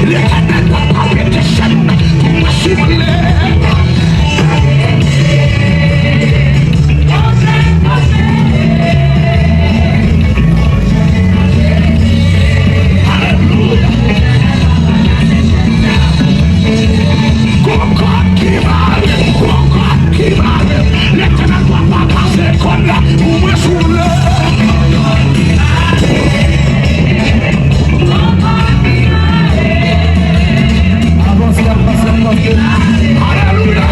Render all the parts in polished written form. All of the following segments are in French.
L'éternel n'a pas mis tes chaînes pour me soulever. L'éternel ne va pas passer comme là pour me soulever. Alléluia.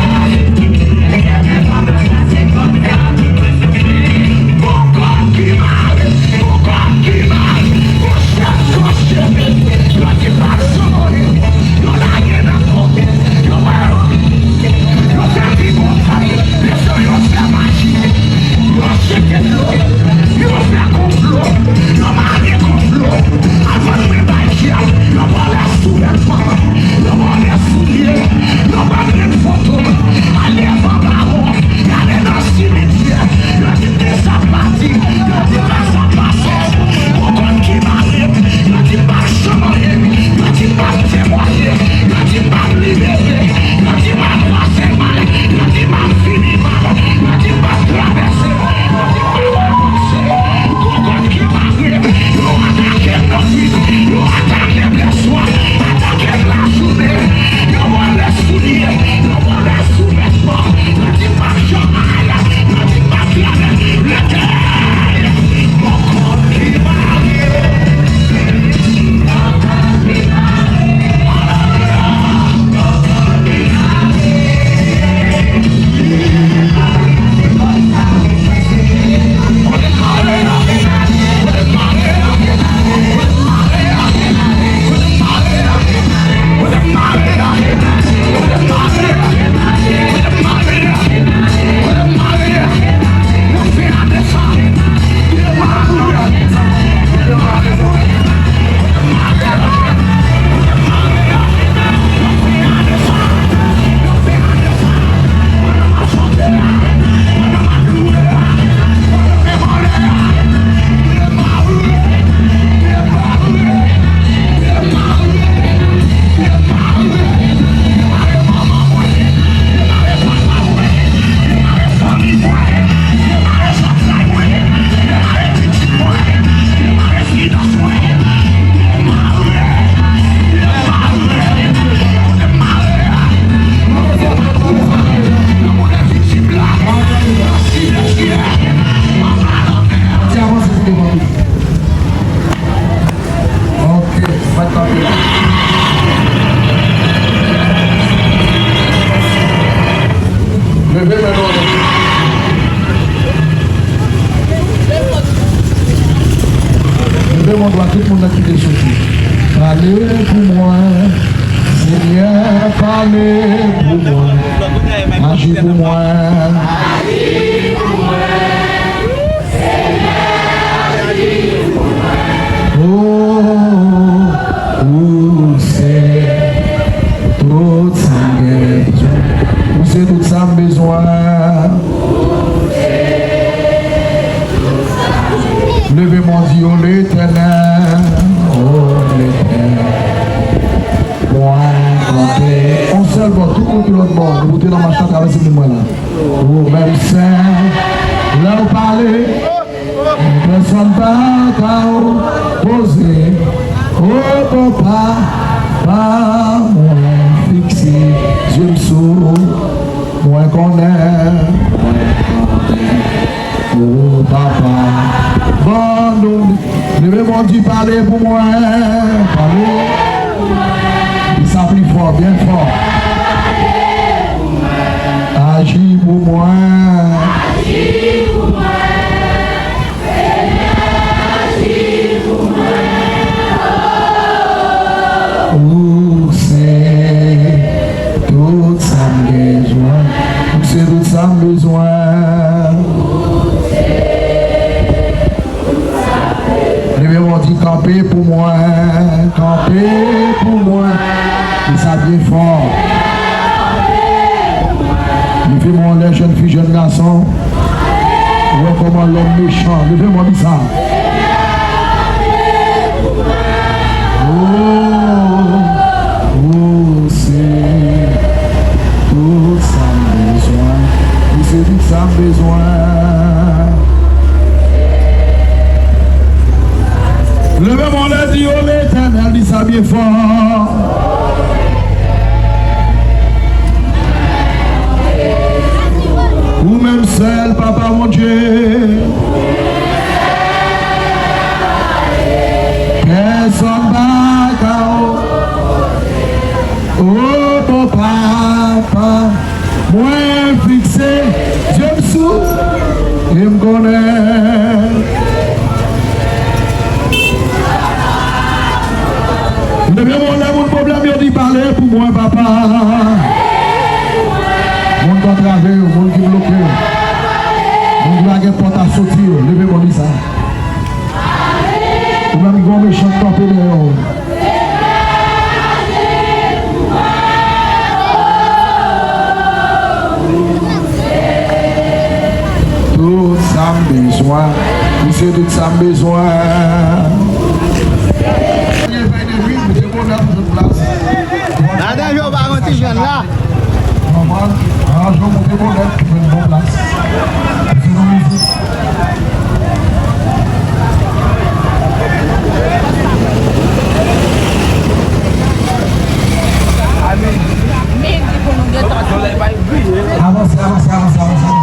Tout le monde a quitté ce truc. Parlez pour moi, Seigneur, parlez pour moi, agis pour moi. Agis pour moi, Seigneur, agis pour moi. Oh, c'est tout ça besoin. Où c'est tout ça besoin. Levez mon Dieu, l'Éternel, oh l'Éternel, moi, compter. On seul bord, tout contre l'autre bord, vous êtes dans ma chambre avec ce moment-là. Oh, même Saint, là vous parlez, personne pas qu'à poser. Oh, papa, pas moins fixé, Dieu me sauve, moins qu'on aime, oh, papa. Bon, nous, levez mon Dieu, parlez pour moi, parlez. Il s'appuie fort, bien fort. Agis pour moi. Agis pour moi. Agis pour moi. Oh, c'est tout ça besoin. C'est tout ça besoin. Levez mon Dieu, campez pour moi. Campez pour moi. Il s'appuie fort. Levez-moi les jeunes filles, jeunes garçons. Voyez comment l'homme méchant. Levez-moi ça. Oh, moi, papa. Mon doit travailler, mon qui bloqué. Mon doit avoir porte à sortir. Levez-moi dit ça. Ou même grand méchant tapé dehors. Tout ça besoin, c'est tout ça besoin. Ada yo bangun tinggal lah. Normal, je vais monter mon lèvre pour une bonne place. Avancez, avancez, avancez, avancez.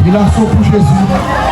Il a son pour Jésus.